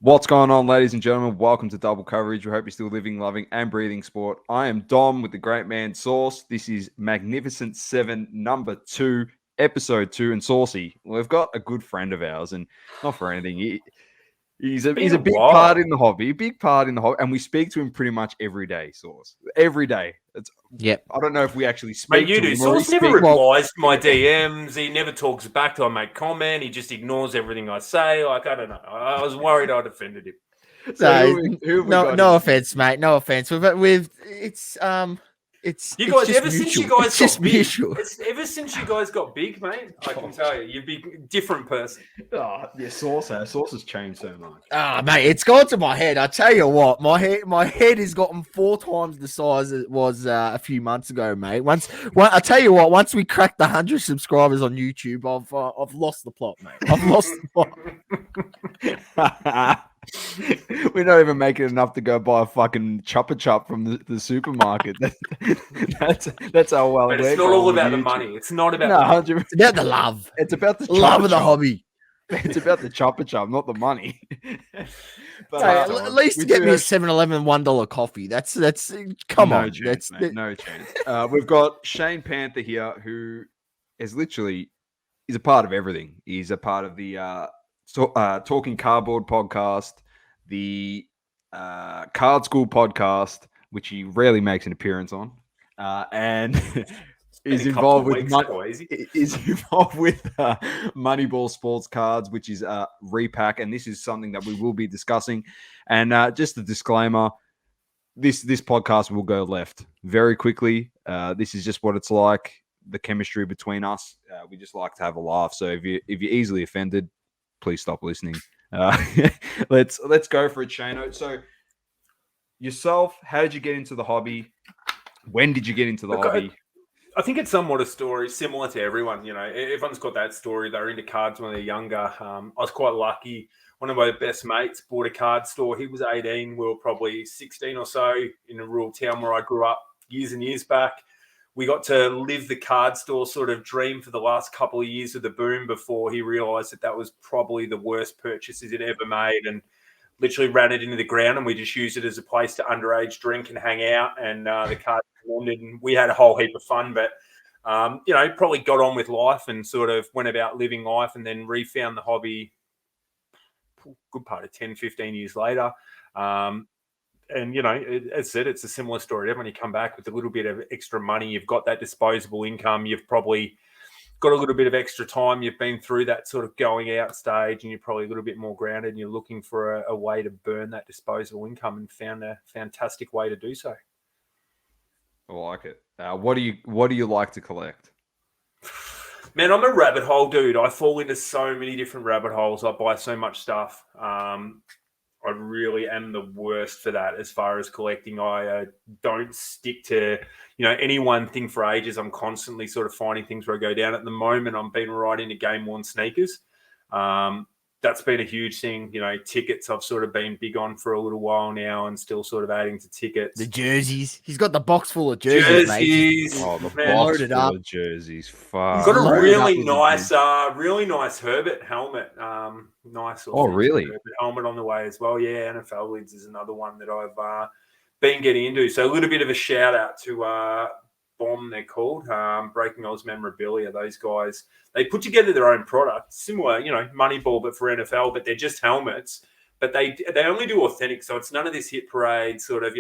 What's going on, ladies and gentlemen? Welcome to Double Coverage. We hope you're still living, loving, and breathing sport. I am Dom with the great man Sauce. This is Magnificent 7, number 2, episode 2. And Saucy, we've got a good friend of ours, and not for anything, he's a big part in the hobby, and we speak to him pretty much every day, Sauce. Every day. I don't know if we actually speak to him. Sauce never replies to my DMs. He never talks back till I make comment. He just ignores everything I say. Like, I don't know. I was worried I'd offended him. So no offense, mate. No offense. It's you guys ever since you guys got big. Mutual. Ever since you guys got big, mate. I can tell you, you'd be a different person. Oh, yeah, Sauce has changed so much. Mate, it's gone to my head. I tell you what, my head has gotten 4 times the size it was a few months ago, mate. I tell you what, once we cracked the 100 subscribers on YouTube, I've lost the plot, mate. I've lost the plot. We're not even making enough to go buy a fucking Chopper Chop from the supermarket. That's how well. But it's not all about the money. It's not about the money. It's about the love. It's about the love of the hobby. It's about the Chopper Chop, not the money. But at least get me a 7-Eleven $1 coffee. That's come on. Chance, no chance. We've got Shane Panther here, who is he's a part of everything. He's a part of the Talking Cardboard podcast, the Card School podcast, which he rarely makes an appearance on, and is involved with Moneyball Sports Cards, which is Repack, and this is something that we will be discussing. And just a disclaimer: this podcast will go left very quickly. This is just what it's like. The chemistry between us. We just like to have a laugh. So if you're easily offended, please stop listening. Let's go for it, Shano. So yourself, how did you get into the hobby? When did you get into the hobby? I think it's somewhat a story similar to everyone. You know, everyone's got that story. They're into cards when they're younger. I was quite lucky. One of my best mates bought a card store. He was 18. We were probably 16 or so in a rural town where I grew up years and years back. We got to live the card store sort of dream for the last couple of years of the boom before he realised that was probably the worst purchases he'd ever made, and literally ran it into the ground, and we just used it as a place to underage drink and hang out, and the cards ended, and we had a whole heap of fun. But, probably got on with life and sort of went about living life, and then refound the hobby good part of 10, 15 years later. And, as I said, it's a similar story. When you come back with a little bit of extra money, you've got that disposable income, you've probably got a little bit of extra time, you've been through that sort of going out stage, and you're probably a little bit more grounded, and you're looking for a way to burn that disposable income, and found a fantastic way to do so. I like it. What do you like to collect? Man, I'm a rabbit hole dude. I fall into so many different rabbit holes. I buy so much stuff. I really am the worst for that as far as collecting. I don't stick to, any one thing for ages. I'm constantly sort of finding things where I go down. At the moment, I'm being right into game-worn sneakers. That's been a huge thing. Tickets I've sort of been big on for a little while now, and still sort of adding to tickets. The jerseys. He's got the box full of jerseys, mate. Oh, the box full of jerseys. Fuck. Got a really nice Herbert helmet. Nice. Oh, really? Herbert helmet on the way as well. Yeah, NFL Lids is another one that I've been getting into. So a little bit of a shout out to Bomb, they're called, Breaking Oz Memorabilia. Those guys, they put together their own product, similar, Moneyball, but for NFL, but they're just helmets. But they only do authentic, so it's none of this hit parade sort of,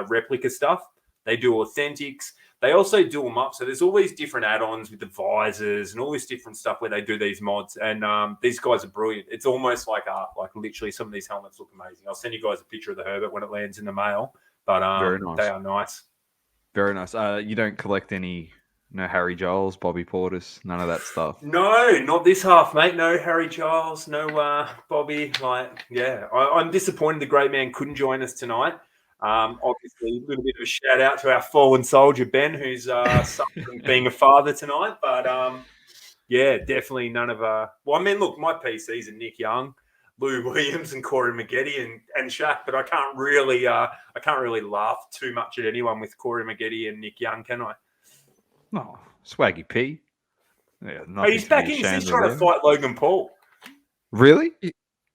replica stuff. They do authentics. They also do them up. So there's all these different add-ons with the visors and all this different stuff where they do these mods. And these guys are brilliant. It's almost like art. Like literally some of these helmets look amazing. I'll send you guys a picture of the Herbert when it lands in the mail. But very nice. They are nice. Very nice. You don't collect any, no Harry Giles, Bobby Portis, none of that stuff? No, not this half, mate. No Harry Giles, no Bobby. I'm disappointed the great man couldn't join us tonight. Obviously, a little bit of a shout out to our fallen soldier, Ben, who's suffering being a father tonight. But, definitely none of look, my PCs are Nick Young, Lou Williams and Corey Maggette and Shaq, but I can't really laugh too much at anyone with Corey Maggette and Nick Young, can I? No, Swaggy P. Yeah, he's back in. He's trying to fight Logan Paul. Really?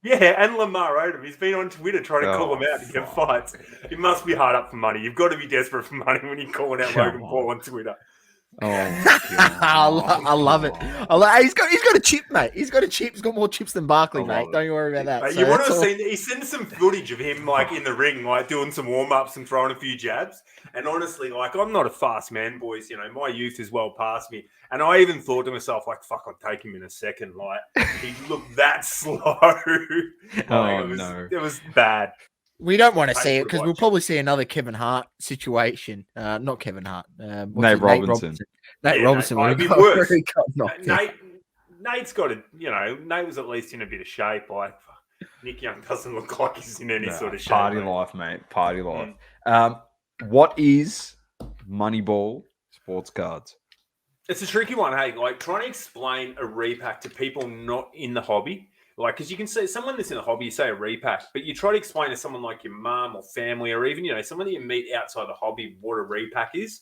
Yeah, and Lamar Odom. He's been on Twitter trying to call Oh, him out to get fuck. fights. It must be hard up for money. You've got to be desperate for money when you're calling out Come Logan on. Paul on Twitter. Oh, my God. I love it. He's got a chip, mate. He's got a chip. He's got more chips than Barkley, I mate. love it. Don't you worry about that. Mate, So you want that's to have all- seen? He sent some footage of him like in the ring, like doing some warm ups and throwing a few jabs. And honestly, like I'm not a fast man, boys. You know, my youth is well past me. And I even thought to myself, like, fuck, I'll take him in a second. Like he looked that slow. Oh, no. It was bad. We don't want to Painful see it to because we'll watch. probably see another Kevin Hart situation. Not Kevin Hart. What's Nate it? Robinson. Nate Yeah, Robinson. Nate- when I'd he be got- worse. he got knocked out. Nate's got to, Nate was at least in a bit of shape. Like Nick Young doesn't look like he's in any No, sort of shape. party mate. life, mate. Party life. What is Moneyball sports cards? It's a tricky one, hey. Like trying to explain a repack to people not in the hobby, like because you can say someone that's in the hobby, you say a repack, but you try to explain to someone like your mum or family, or even someone that you meet outside the hobby, what a repack is,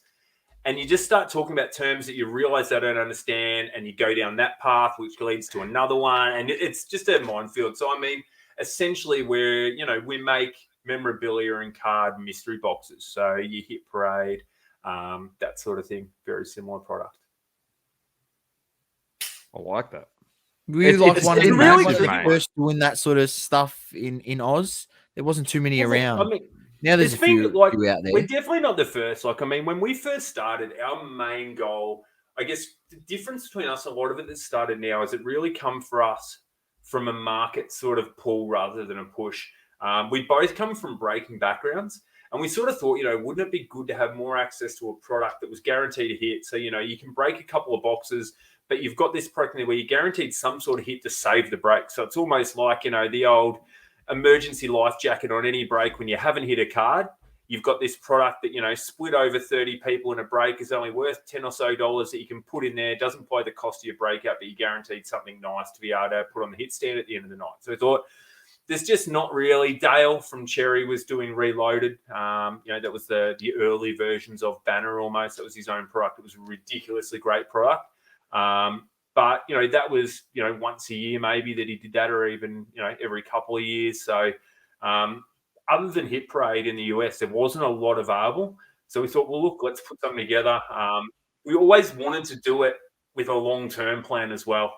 and you just start talking about terms that you realize they don't understand, and you go down that path, which leads to another one, and it's just a minefield. So I mean, essentially, we make memorabilia and card mystery boxes. So you hit parade, that sort of thing. Very similar product. I like that. Were you It's one of the really like, tricky the first doing that sort of stuff in Oz? There wasn't too many around. I mean, Now there's it's a few, been like few out there. we're definitely not the first. Like, I mean, when we first started, our main goal, I guess, the difference between us, a lot of it that started now, is it really come for us from a market sort of pull rather than a push. We both come from breaking backgrounds, and we sort of thought, wouldn't it be good to have more access to a product that was guaranteed a hit? So, you can break a couple of boxes, but you've got this product where you're guaranteed some sort of hit to save the break. So it's almost like, the old emergency life jacket on any break. When you haven't hit a card, you've got this product that, split over 30 people in a break is only worth $10 or so that you can put in there. It doesn't play the cost of your breakout, but you're guaranteed something nice to be able to put on the hit stand at the end of the night. So I thought, there's just not really. Dale from Cherry was doing Reloaded. That was the early versions of Banner almost. That was his own product. It was a ridiculously great product. But, that was, once a year maybe that he did that, or even, every couple of years. So other than Hit Parade in the US, there wasn't a lot available. So we thought, well, look, let's put something together. We always wanted to do it with a long-term plan as well.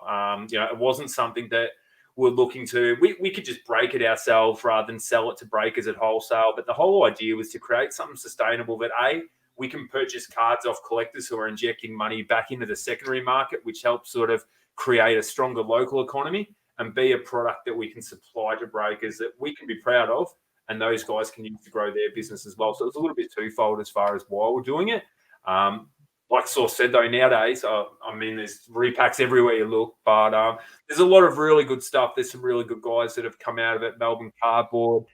It wasn't something that we're looking to, we could just break it ourselves rather than sell it to breakers at wholesale. But the whole idea was to create something sustainable that we can purchase cards off collectors who are injecting money back into the secondary market, which helps sort of create a stronger local economy, and be a product that we can supply to breakers that we can be proud of, and those guys can use to grow their business as well. So it's a little bit twofold as far as why we're doing it. Like Sauce said, though, nowadays, there's repacks everywhere you look, but there's a lot of really good stuff. There's some really good guys that have come out of it. Melbourne Cardboard.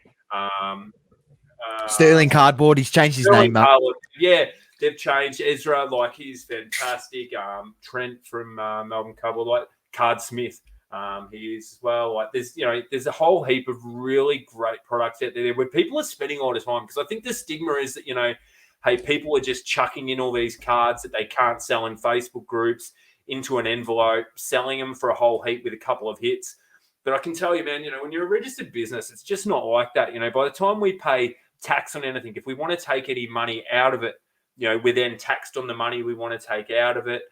Sterling Cardboard. He's changed his name, mate. Yeah, they've changed. Ezra, like, he's fantastic. Trent from Melbourne Cardboard, like Card Smith, he is as well. Like, there's a whole heap of really great products out there where people are spending all the time, because I think the stigma is that, hey, people are just chucking in all these cards that they can't sell in Facebook groups into an envelope, selling them for a whole heap with a couple of hits. But I can tell you, man, when you're a registered business, it's just not like that. By the time we pay tax on anything, if we want to take any money out of it, we're then taxed on the money we want to take out of it.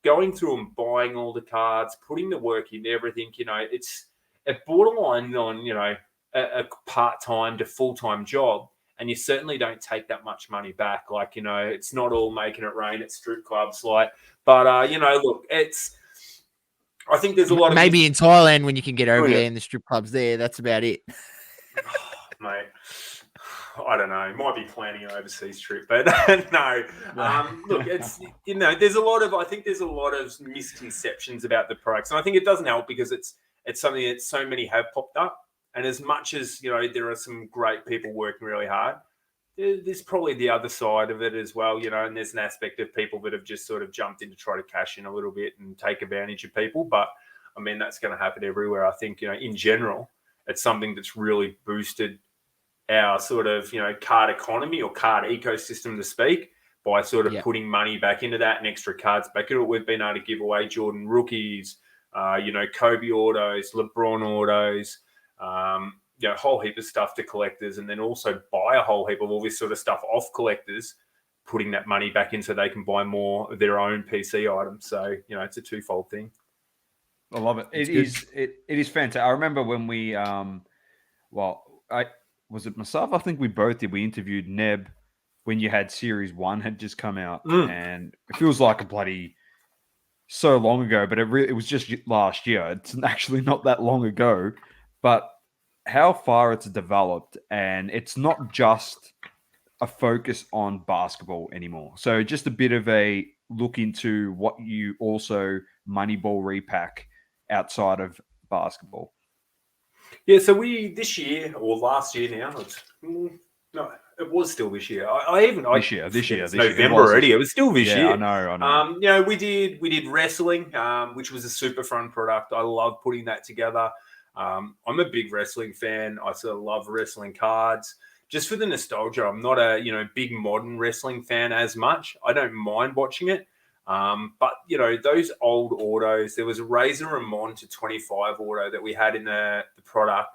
Going through and buying all the cards, putting the work into everything, it's a borderline on, a part-time to full-time job. And you certainly don't take that much money back. Like, it's not all making it rain at strip clubs. Like, but, look, I think there's a lot of... Maybe in Thailand when you can get over there in the strip clubs there. That's about it. Mate, I don't know. Might be planning an overseas trip, but no. Look, it's, there's a lot of... I think there's a lot of misconceptions about the products. And I think it doesn't help because it's something that so many have popped up. And as much as, there are some great people working really hard, there's probably the other side of it as well, and there's an aspect of people that have just sort of jumped in to try to cash in a little bit and take advantage of people. But, I mean, that's going to happen everywhere. I think, in general, it's something that's really boosted our sort of, card economy or card ecosystem, to speak, by sort of putting money back into that and extra cards back into it. We've been able to give away Jordan rookies, Kobe autos, LeBron autos, A whole heap of stuff to collectors, and then also buy a whole heap of all this sort of stuff off collectors, putting that money back in so they can buy more of their own PC items. So, it's a twofold thing. I love it. It is fantastic. I remember when we, was it myself? I think we both did. We interviewed Neb when you had Series 1 had just come out, and it feels like a bloody so long ago, but it was just last year. It's actually not that long ago, but how far it's developed, and it's not just a focus on basketball anymore. So just a bit of a look into what you also Moneyball repack outside of basketball. Yeah, so this year or last year now, it was still this year. This year. It's November already. It was still this year. I know. We did wrestling, which was a super fun product. I love putting that together. I'm a big wrestling fan. I sort of love wrestling cards. Just for the nostalgia, I'm not a big modern wrestling fan as much. I don't mind watching it. But those old autos, there was a Razor Ramon to 25 auto that we had in the product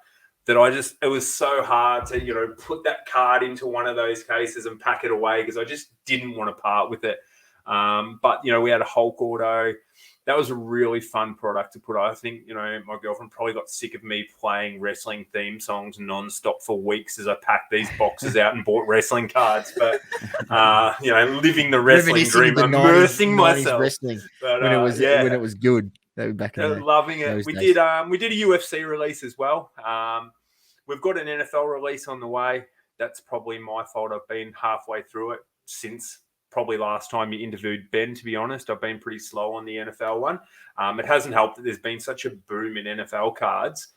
that it was so hard to, put that card into one of those cases and pack it away because I just didn't want to part with it. But we had a Hulk auto. That was a really fun product to put. I think, my girlfriend probably got sick of me playing wrestling theme songs nonstop for weeks as I packed these boxes out and bought wrestling cards. But, living the wrestling dream, immersing myself. Wrestling, but, when it was good. Back in loving it. We did a UFC release as well. We've got an NFL release on the way. That's probably my fault. I've been halfway through it since probably last time you interviewed Ben, to be honest. I've been pretty slow on the NFL one. It hasn't helped that there's been such a boom in NFL cards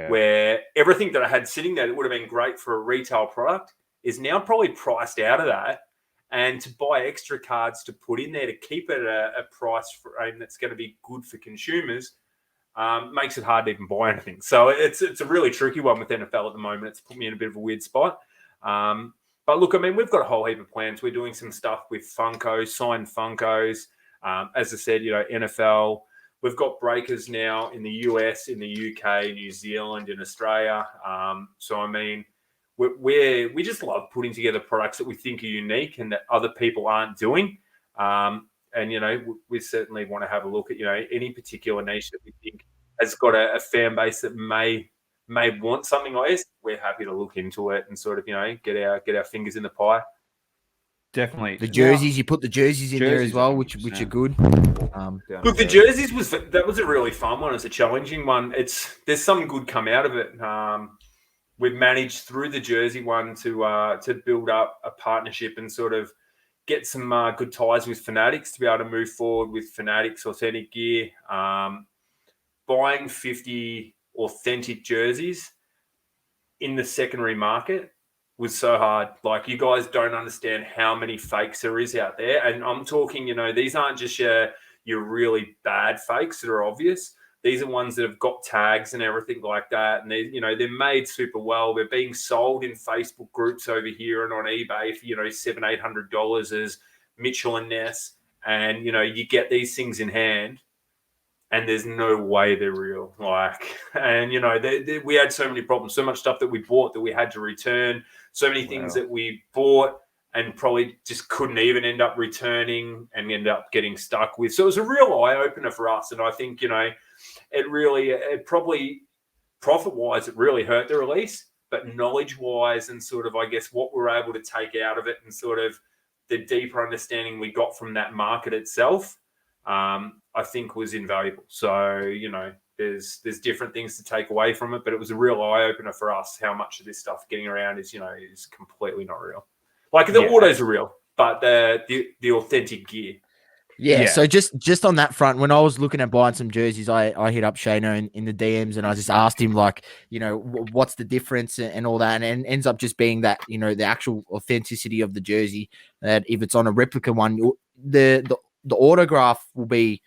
where everything that I had sitting there that would have been great for a retail product is now probably priced out of that. And to buy extra cards to put in there to keep it at a price that's going to be good for consumers makes it hard to even buy anything. So it's a really tricky one with NFL at the moment. It's put me in a bit of a weird spot. But look, we've got a whole heap of plans. We're doing some stuff with Funkos, signed Funkos. As I said, NFL. We've got breakers now in the US, in the UK, New Zealand, in Australia. We just love putting together products that we think are unique and that other people aren't doing. We certainly want to have a look at, any particular niche that we think has got a fan base that may want something like this. We're happy to look into it and sort of, get our fingers in the pie. Definitely. The jerseys, you put the jerseys in there as well, which are good. Look, the jerseys was a really fun one. It's a challenging one. There's some good come out of it. We've managed through the jersey one to build up a partnership and sort of get some good ties with Fanatics to be able to move forward with Fanatics authentic gear. Buying 50 authentic jerseys in the secondary market was so hard. Like, you guys don't understand how many fakes there is out there. And I'm talking, these aren't just your really bad fakes that are obvious. These are ones that have got tags and everything like that. And they're made super well. They're being sold in Facebook groups over here and on eBay for, $700-800 as Mitchell and Ness. And, you get these things in hand and there's no way they're real. We had so many problems, so much stuff that we bought that we had to return, so many things that we bought and probably just couldn't even end up returning and end up getting stuck with. So it was a real eye-opener for us. And I think, it probably profit-wise, it really hurt the release, but knowledge-wise and sort of, I guess, what we're able to take out of it and sort of the deeper understanding we got from that market itself, I think was invaluable. So, there's different things to take away from it, but it was a real eye-opener for us how much of this stuff getting around is, is completely not real. Like, the autos are real, but the authentic gear. Yeah, so just on that front, when I was looking at buying some jerseys, I hit up Shano in the DMs and I just asked him, like, what's the difference and all that. And it ends up just being that, the actual authenticity of the jersey, that if it's on a replica one, the autograph will be,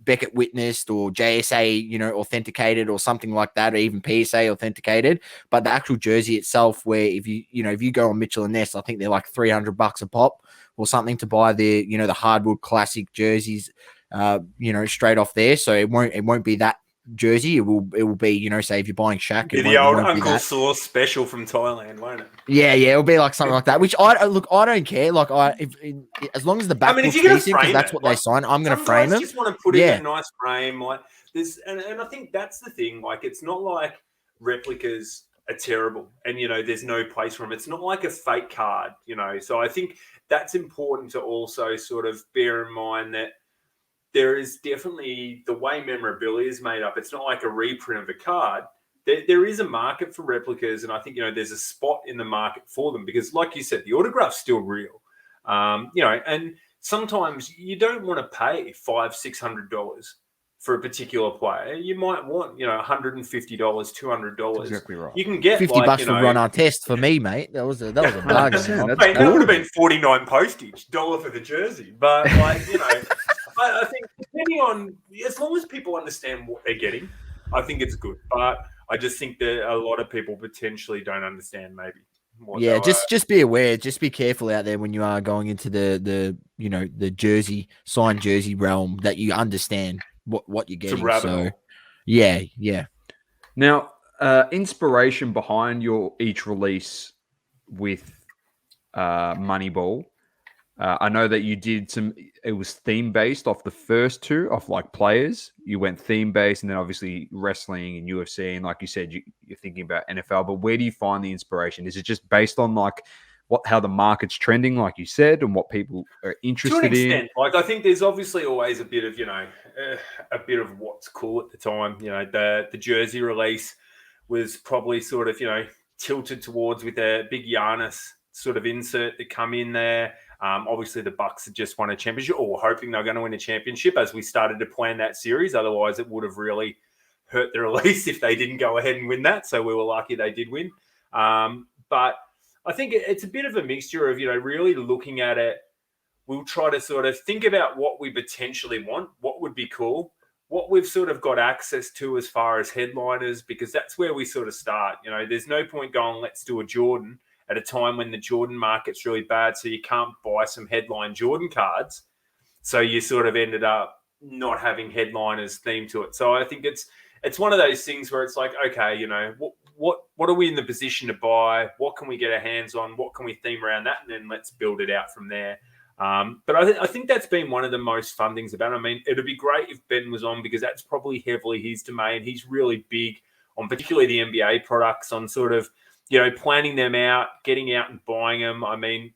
Beckett witnessed or JSA, authenticated or something like that, or even PSA authenticated. But the actual jersey itself, where if you go on Mitchell and Ness, I think they're like $300 a pop or something to buy the hardwood classic jerseys, straight off there. So it won't be that jersey, it will be, you know, say if you're buying Shaq, Be it the old won't be Uncle that. Sauce special from Thailand, won't it? Yeah, it'll be like something like that. Which I don't care. Like as long as the back I mean, if looks you're going to decent, because frame that's it, what they like, sign. I'm going to some frame guys them. just want to put it Yeah. in a nice frame, like this, and I think that's the thing. Like, it's not like replicas are terrible, and you know, there's no place for them. It's not like a fake card, you know. So I think that's important to also sort of bear in mind that there is definitely the way memorabilia is made up. It's not like a reprint of a card. There is a market for replicas, and I think, you know, there's a spot in the market for them because, like you said, the autograph's still real. You know, and sometimes you don't want to pay $500-$600 for a particular player. You might want, you know, $150, $200. Exactly right. You can get $50 like, you for know, Ron Artest for me, mate. That was a bargain. 100%, that's mate, that would have good. been 49 postage, $1 for the jersey. But like, you know, I think depending on, as long as people understand what they're getting, I think it's good. But I just think that a lot of people potentially don't understand maybe. Yeah, just be aware. Just be careful out there when you are going into the you know, the jersey, signed jersey realm, that you understand what you're getting. So yeah. Now, inspiration behind your each release with Moneyball. I know that you did it was theme based off the first two, of like players. You went theme based, and then obviously wrestling and UFC. And like you said, you're thinking about NFL, but where do you find the inspiration? Is it just based on like how the market's trending, like you said, and what people are interested to an extent, in? Like, I think there's obviously always a bit of, you know, a bit of what's cool at the time. You know, the jersey release was probably sort of, you know, tilted towards with a big Giannis sort of insert that come in there. Obviously, the Bucks had just won a championship, or were hoping they were going to win a championship as we started to plan that series. Otherwise, it would have really hurt the release if they didn't go ahead and win that. So we were lucky they did win. But I think it's a bit of a mixture of, you know, really looking at it. We'll try to sort of think about what we potentially want, what would be cool, what we've sort of got access to as far as headliners, because that's where we sort of start. You know, there's no point going, let's do a Jordan at a time when the Jordan market's really bad, so you can't buy some headline Jordan cards. So you sort of ended up not having headliners themed to it. So I think it's one of those things where it's like, okay, you know, what are we in the position to buy? What can we get our hands on? What can we theme around that? And then let's build it out from there. But I think that's been one of the most fun things about it. I mean, it'd be great if Ben was on, because that's probably heavily his domain. He's really big on particularly the NBA products, on sort of, you know, planning them out, getting out and buying them. I mean,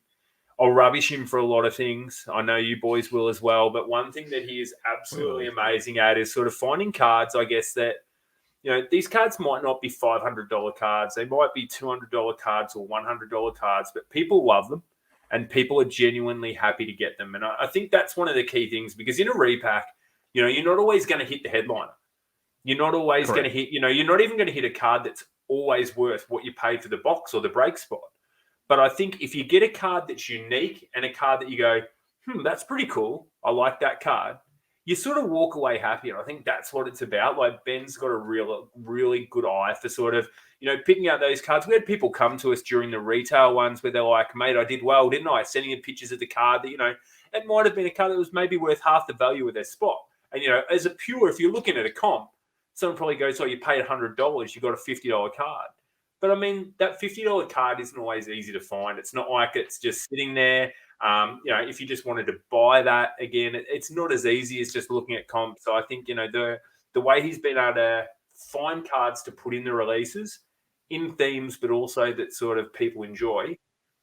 I'll rubbish him for a lot of things. I know you boys will as well. But one thing that he is absolutely amazing at is sort of finding cards, I guess, that, you know, these cards might not be $500 cards. They might be $200 cards or $100 cards, but people love them and people are genuinely happy to get them. And I think that's one of the key things, because in a repack, you know, you're not always going to hit the headliner. You're not always going to hit, you know, you're not even going to hit a card that's always worth what you paid for the box or the break spot. But I think if you get a card that's unique and a card that you go, that's pretty cool, I like that card, you sort of walk away happy. And I think that's what it's about. Like, Ben's got a really good eye for sort of, you know, picking out those cards. We had people come to us during the retail ones where they're like, mate, I did well, didn't I? Sending in pictures of the card that, you know, it might have been a card that was maybe worth half the value of their spot. And, you know, as a pure, if you're looking at a comp, someone probably goes, oh, you paid $100, you got a $50 card. But I mean, that $50 card isn't always easy to find. It's not like it's just sitting there. You know, if you just wanted to buy that, again, it's not as easy as just looking at comp. So I think, you know, the way he's been able to find cards to put in the releases in themes, but also that sort of people enjoy,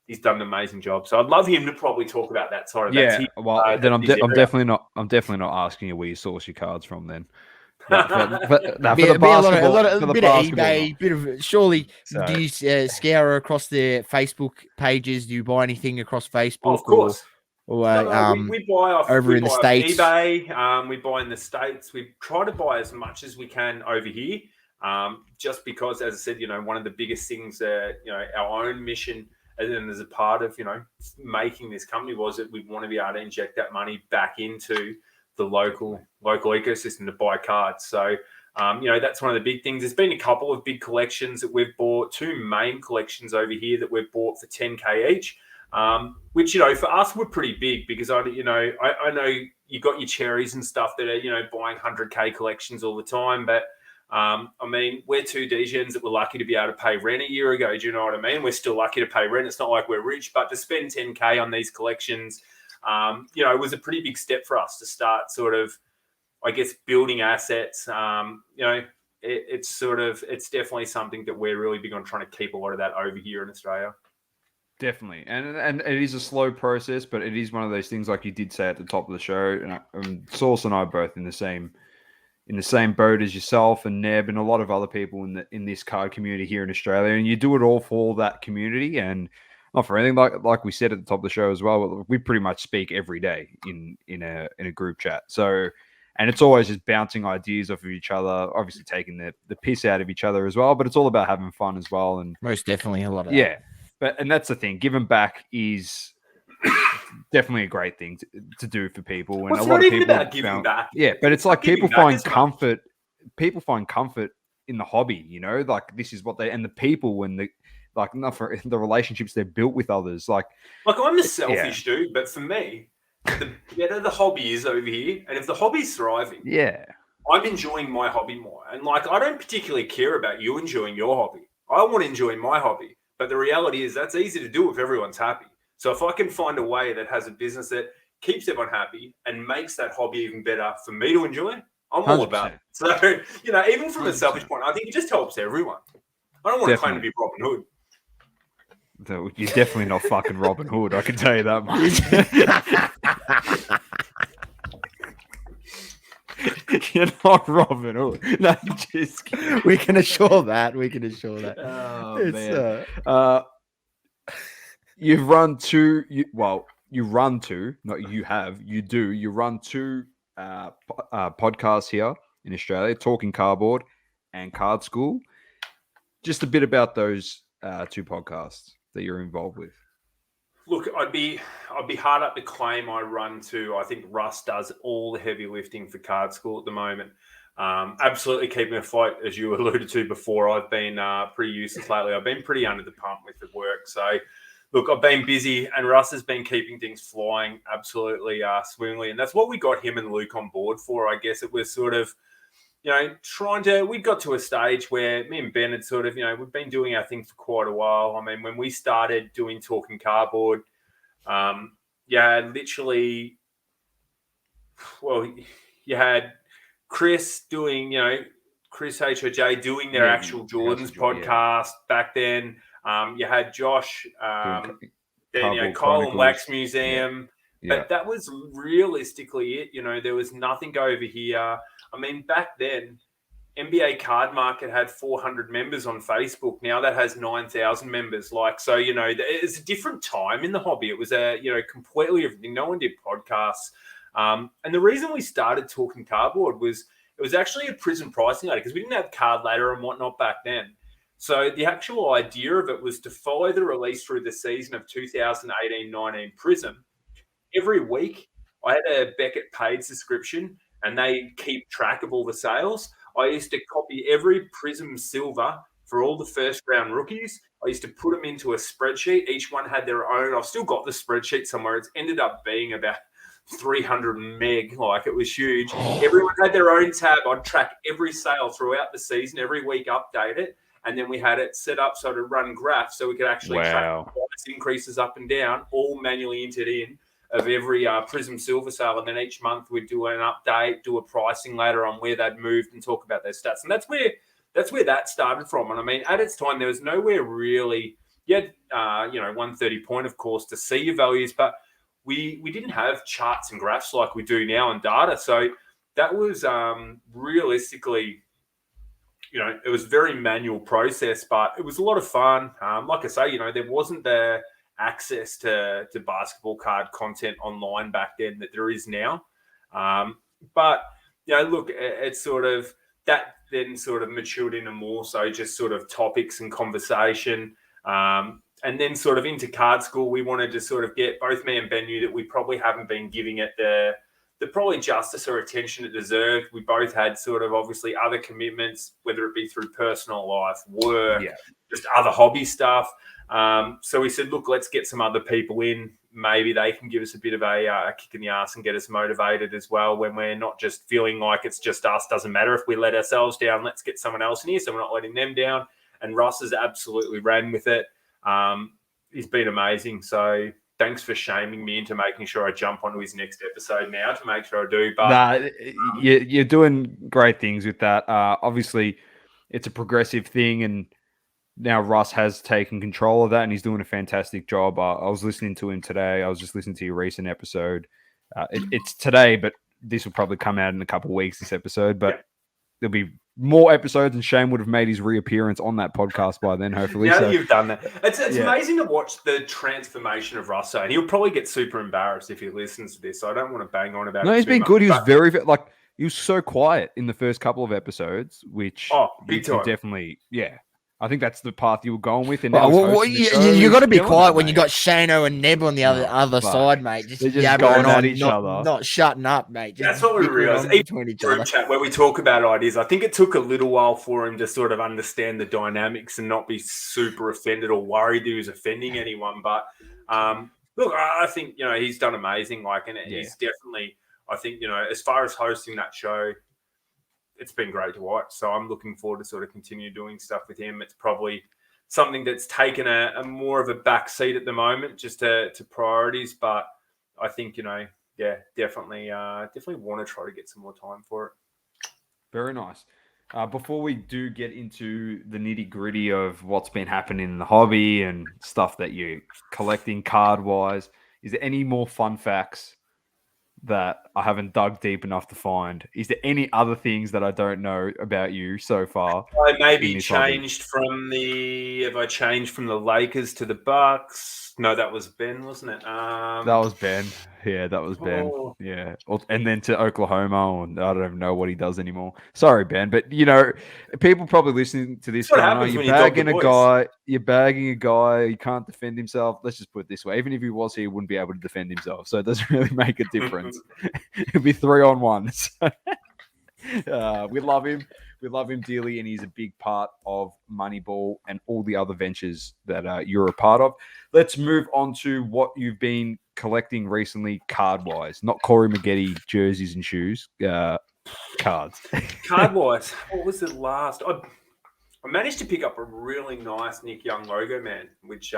he's done an amazing job. So I'd love him to probably talk about that side of that. Yeah, well, then I'm definitely not asking you where you source your cards from then. For the basketball, a bit of eBay, bit of surely. So, do you scour across the Facebook pages? Do you buy anything across Facebook? Oh, of course. We buy off over in the States. eBay. We buy in the States. We try to buy as much as we can over here, just because, as I said, you know, one of the biggest things that, you know, our own mission, and as a part of, you know, making this company, was that we want to be able to inject that money back into the local ecosystem to buy cards. So, you know, that's one of the big things. There's been a couple of big collections that we've bought, two main collections over here that we've bought for $10K each, which, you know, for us were pretty big, because I know you got your cherries and stuff that are, you know, buying $100K collections all the time, but I mean, we're two DGens that were lucky to be able to pay rent a year ago. Do you know what I mean? We're still lucky to pay rent. It's not like we're rich, but to spend 10K on these collections, it was a pretty big step for us to start sort of, I guess, building assets. It's definitely something that we're really big on trying to keep a lot of that over here in Australia. Definitely, and it is a slow process, but it is one of those things, like you did say at the top of the show. And Sauce and I are both in the same boat as yourself and Neb and a lot of other people in this card community here in Australia. And you do it all for that community, and not for anything. Like we said at the top of the show as well, we pretty much speak every day in a group chat. So, and it's always just bouncing ideas off of each other, obviously taking the piss out of each other as well. But it's all about having fun as well. And most definitely a lot of that. And that's the thing. Giving back is definitely a great thing to do for people. And a lot of people about giving back. Yeah, but it's like people find comfort. People find comfort in the hobby. Like this is what and the people and not for the relationships they're built with others. Like I'm a selfish dude, but for me, the better the hobby is over here, and if the hobby's thriving, I'm enjoying my hobby more. And I don't particularly care about you enjoying your hobby. I want to enjoy my hobby. But the reality is that's easy to do if everyone's happy. So if I can find a way that has a business that keeps everyone happy and makes that hobby even better for me to enjoy, I'm all 100%. About it. So, even from 100%. A selfish point, I think it just helps everyone. I don't want to claim to be Robin Hood. You're definitely not fucking Robin Hood, I can tell you that much. You're not Robin Hood. No, just kidding. We can assure that. Oh, man. You've run two. You run two. Not you have. You do. You run two podcasts here in Australia, Talking Cardboard and Card School. Just a bit about those two podcasts that you're involved with. Look, I'd be hard up to claim I run two. I think Russ does all the heavy lifting for Card School at the moment. Absolutely keeping afloat, as you alluded to before. I've been pretty useless lately. I've been pretty under the pump with the work. So, look, I've been busy, and Russ has been keeping things flying absolutely swimmingly. And that's what we got him and Luke on board for. I guess it was sort of, we got to a stage where me and Ben had sort of, we've been doing our thing for quite a while. I mean, when we started doing Talking Cardboard, literally, you had Chris doing, Chris HOJ doing their actual Jordan's podcast back then. You had Josh, Kyle and Wax Museum. Yeah. But that was realistically it. There was nothing over here. I mean, back then, NBA Card Market had 400 members on Facebook. Now that has 9,000 members. It's a different time in the hobby. It was completely everything. No one did podcasts. And the reason we started Talking Cardboard was it was actually a Prism pricing ladder because we didn't have Card Ladder and whatnot back then. So the actual idea of it was to follow the release through the season of 2018-19 Prism. Every week, I had a Beckett paid subscription, and they keep track of all the sales. I used to copy every Prism Silver for all the first-round rookies. I used to put them into a spreadsheet. Each one had their own. I've still got the spreadsheet somewhere. It's ended up being about 300 meg. It was huge. Everyone had their own tab. I'd track every sale throughout the season, every week, update it. And then we had it set up so to run graphs so we could actually track price increases up and down, all manually entered in of every Prism Silver sale. And then each month we'd do an update, do a pricing ladder on where they'd moved and talk about their stats. And that's where that started from. And I mean, at its time, there was nowhere really, you had, 130 point, of course, to see your values, but we didn't have charts and graphs like we do now and data. So that was realistically, it was a very manual process, but it was a lot of fun. Like I say, there wasn't the access to basketball card content online back then that there is now. But, look, it's sort of that then sort of matured into more so just sort of topics and conversation. And then sort of into Card School, we wanted to sort of get, both me and Ben knew that we probably haven't been giving it the probably justice or attention it deserved. We both had sort of obviously other commitments, whether it be through personal life, work, just other hobby stuff. So we said, look, let's get some other people in. maybe they can give us a bit of a kick in the ass and get us motivated as well when we're not just feeling like it's just us. Doesn't matter if we let ourselves down. Let's get someone else in here so we're not letting them down. And Ross has absolutely ran with it. He's been amazing. So thanks for shaming me into making sure I jump onto his next episode now to make sure I do. But you're doing great things with that. Obviously, it's a progressive thing, and now Russ has taken control of that, and he's doing a fantastic job. I was listening to him today. I was just listening to your recent episode. It's today, but this will probably come out in a couple of weeks, this episode. But there'll be more episodes, and Shane would have made his reappearance on that podcast by then, hopefully. Now that you've done that. It's amazing to watch the transformation of Russo, and he'll probably get super embarrassed if he listens to this. So I don't want to bang on about it. No, he's too been much, good. He was but- very, like, he was so quiet in the first couple of episodes, which big you time. Definitely, yeah. I think that's the path you were going with. And you got to be quiet when you got Shano and Neb on the other side, mate. They're just going at each not, other. not shutting up, mate. That's what we realised. Between each Group other. chat where we talk about ideas. I think it took a little while for him to sort of understand the dynamics and not be super offended or worried he was offending anyone. But look, I think he's done amazing. He's definitely. I think as far as hosting that show, it's been great to watch. So I'm looking forward to sort of continue doing stuff with him. It's probably something that's taken a more of a back seat at the moment, just to priorities. But I think, definitely want to try to get some more time for it. Very nice. Before we do get into the nitty gritty of what's been happening in the hobby and stuff that you're collecting card wise, is there any more fun facts that I haven't dug deep enough to find? Is there any other things that I don't know about you so far? I maybe changed from the Lakers to the Bucks. No, that was Ben, wasn't it? That was Ben. Yeah, that was Ben. Oh. Yeah. And then to Oklahoma, and I don't even know what he does anymore. Sorry, Ben. But, people probably listening to this going, you're bagging a guy, he can't defend himself. Let's just put it this way. Even if he was here, he wouldn't be able to defend himself. So it doesn't really make a difference. It'll be 3-on-1. So, we love him. We love him dearly, and he's a big part of Moneyball and all the other ventures that you're a part of. Let's move on to what you've been collecting recently, card-wise. Not Corey Maggette jerseys and shoes, cards. Card-wise, what was the last? I managed to pick up a really nice Nick Young logo man, which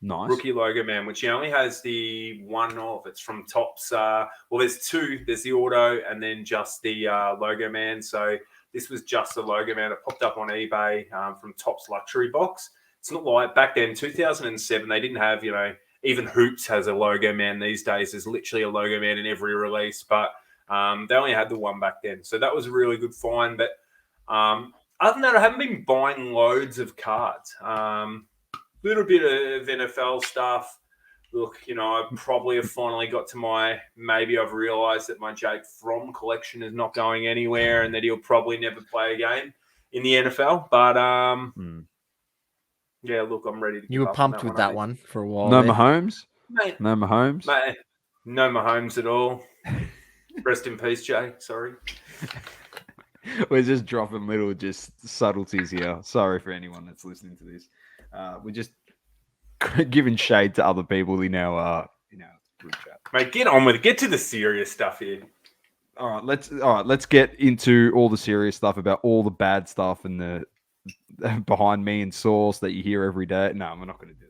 nice rookie logo man, which he only has the one of. It's from Topps. There's two. There's the auto and then just the logo man. So this was just the logo man. It popped up on eBay from Topps Luxury Box. It's not like back then, 2007, they didn't have, even Hoops has a logo man these days. There's literally a logo man in every release, but they only had the one back then. So that was a really good find. But other than that, I haven't been buying loads of cards. Little bit of NFL stuff. Look, I probably have finally got to maybe I've realised that my Jake Fromm collection is not going anywhere and that he'll probably never play a game in the NFL. But, yeah, look, I'm ready to You were pumped with that one for a while. No there. Mahomes? Mate, No Mahomes? mate, no Mahomes at all. Rest in peace, Jay. Sorry. We're just dropping little subtleties here. Sorry for anyone that's listening to this. We're just giving shade to other people in our group chat. Mate, get on with it. Get to the serious stuff here. All right, let's get into all the serious stuff about all the bad stuff and the behind me and source that you hear every day. No, we're not going to do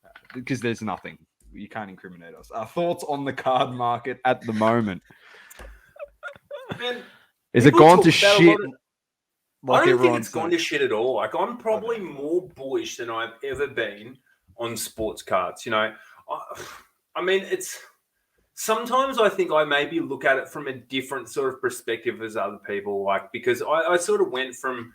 that because there's nothing. You can't incriminate us. Our thoughts on the card market at the moment. Man, Is it gone to shit? I don't think it's gone to shit at all. Like, I'm probably more bullish than I've ever been on sports cards. I mean, it's sometimes I think I maybe look at it from a different sort of perspective as other people, like, because I sort of went from,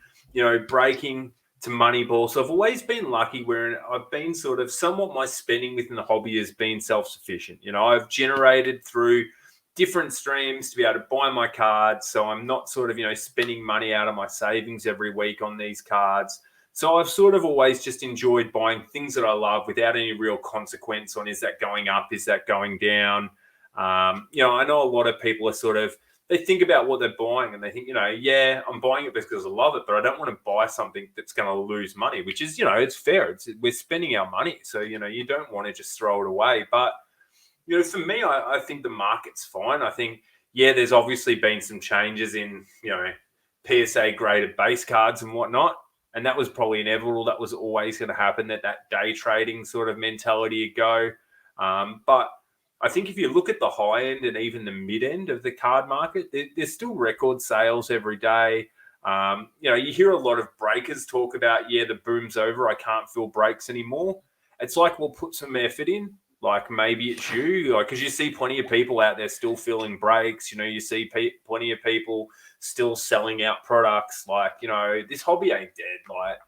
breaking to Moneyball. So I've always been lucky where I've been sort of somewhat my spending within the hobby has been self-sufficient. I've generated through different streams to be able to buy my cards. So I'm not sort of, spending money out of my savings every week on these cards. So I've sort of always just enjoyed buying things that I love without any real consequence on, is that going up? Is that going down? I know a lot of people are sort of, they think about what they're buying and they think, yeah, I'm buying it because I love it, but I don't want to buy something that's going to lose money, which is, it's fair. We're spending our money. So, you don't want to just throw it away. But For me, I think the market's fine. I think, there's obviously been some changes in, PSA graded base cards and whatnot. And that was probably inevitable. That was always going to happen, that day trading sort of mentality would go. But I think if you look at the high end and even the mid end of the card market, there's still record sales every day. You hear a lot of breakers talk about, the boom's over. I can't fill breaks anymore. It's like, we'll put some effort in. Like, maybe it's you, because you see plenty of people out there still filling breaks. You see plenty of people still selling out products. Like, this hobby ain't dead. Like,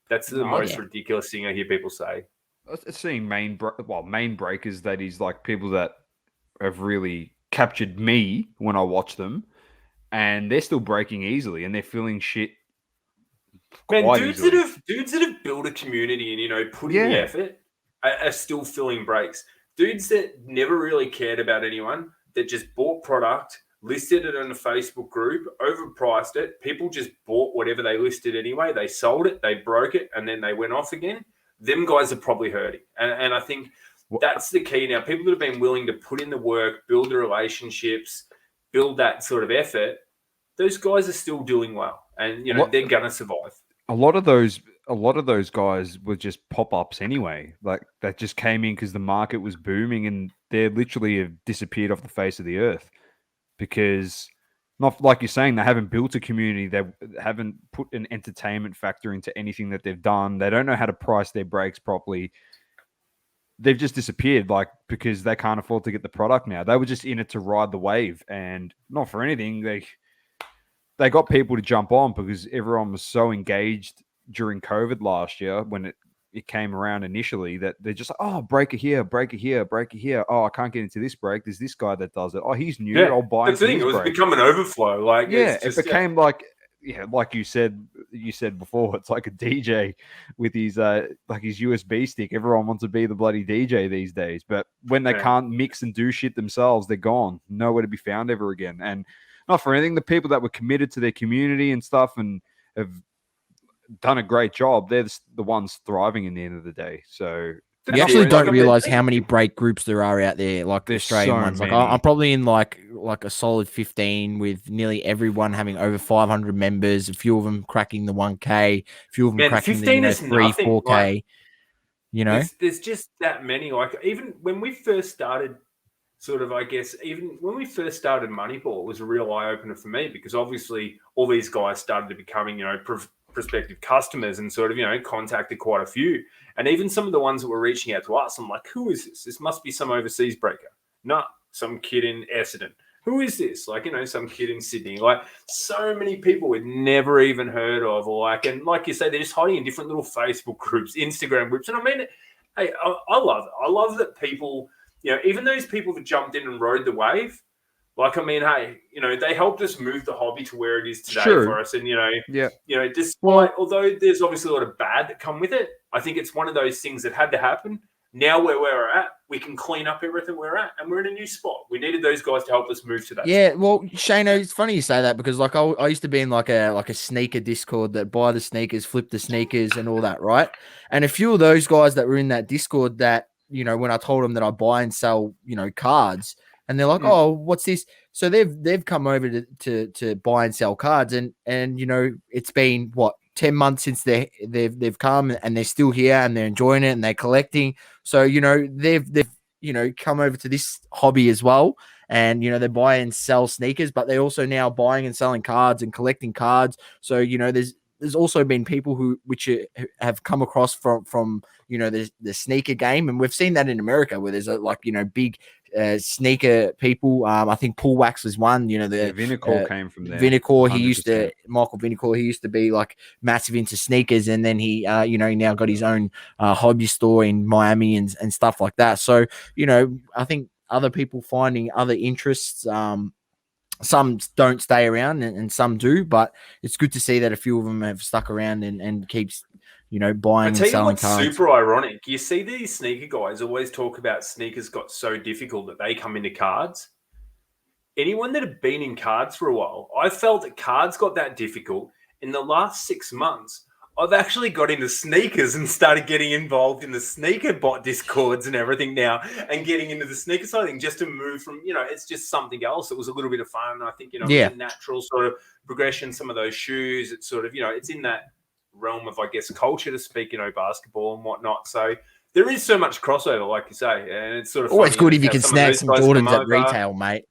that's the most ridiculous thing I hear people say. Seeing main breakers, that is, like, people that have really captured me when I watch them, and they're still breaking easily, and they're filling shit. Man, dudes that have built a community and put in the effort are still filling breaks. Dudes that never really cared about anyone, that just bought product, listed it in a Facebook group, overpriced it. People just bought whatever they listed anyway. They sold it, they broke it, and then they went off again. Them guys are probably hurting. And I think that's the key now. People that have been willing to put in the work, build the relationships, build that sort of effort, those guys are still doing well. And, they're going to survive. A lot of those guys were just pop-ups anyway. Like, that just came in because the market was booming, and they literally have disappeared off the face of the earth because, not like you're saying, they haven't built a community. They haven't put an entertainment factor into anything that they've done. They don't know how to price their breaks properly. They've just disappeared, like, because they can't afford to get the product now. They were just in it to ride the wave, and not for anything. They got people to jump on because everyone was so engaged during COVID last year when it came around initially, that they're just like, oh, breaker here, breaker here, breaker here. Oh, I can't get into this break. There's this guy that does it. Oh, he's new. I'll buy into this break. It was becoming an overflow. Like, it became like you said before, it's like a DJ with his like his USB stick. Everyone wants to be the bloody DJ these days, but when they can't mix and do shit themselves, they're gone, nowhere to be found ever again. And not for anything, the people that were committed to their community and stuff and have done a great job, they're the ones thriving in the end of the day. So you actually don't realize how many break groups there are out there, like the Australian ones. Like, I'm probably in like a solid 15, with nearly everyone having over 500 members. A few of them cracking the 1K, a few of them cracking the 3, 4K. Like, there's just that many. Like, even when we first started, sort of, I guess, even when we first started Moneyball, it was a real eye opener for me, because obviously all these guys started to becoming, prospective customers, and sort of, contacted quite a few. And even some of the ones that were reaching out to us, I'm like, who is this? This must be some overseas breaker. No, some kid in Essendon. Who is this? Like, some kid in Sydney. Like, so many people we'd never even heard of. And like you say, they're just hiding in different little Facebook groups, Instagram groups. And I mean, hey, I love it. I love that people, even those people that jumped in and rode the wave, like, I mean, hey, they helped us move the hobby to where it is today for us. And, despite, although there's obviously a lot of bad that come with it, I think it's one of those things that had to happen. Now where we're at, we can clean up everything we're at, and we're in a new spot. We needed those guys to help us move to that. Yeah, well, Shane, it's funny you say that, because like I used to be in like a sneaker Discord that buy the sneakers, flip the sneakers, and all that, right? And a few of those guys that were in that Discord, that when I told them that I buy and sell, cards, and they're like, oh, what's this? So they've come over to buy and sell cards, and it's been 10 months since they've come, and they're still here, and they're enjoying it, and they're collecting. So they've come over to this hobby as well, and they buy and sell sneakers, but they're also now buying and selling cards and collecting cards. So there's also been people which have come across from the sneaker game, and we've seen that in America, where there's big sneaker people. I think Paul Wax was one. The Vinokur came from there. Vinokur, Michael Vinokur, he used to be like massive into sneakers, and then he now got his own hobby store in Miami and stuff like that. So I think other people finding other interests. Some don't stay around, and some do, but it's good to see that a few of them have stuck around and keeps buying and selling cards. Super ironic. You see these sneaker guys always talk about sneakers got so difficult that they come into cards. Anyone that had been in cards for a while, I felt that cards got that difficult. In the last 6 months, I've actually got into sneakers and started getting involved in the sneaker bot discords and everything now, and getting into the sneaker side of things just to move from, it's just something else. It was a little bit of fun. I think, Yeah. it's a natural sort of progression. Some of those shoes, it's sort of, it's in that realm of, I guess, culture to speak, basketball and whatnot. So there is so much crossover, like you say, and it's sort of Always funny good if you how can some of snag those some guys come Jordans at over. retail, mate.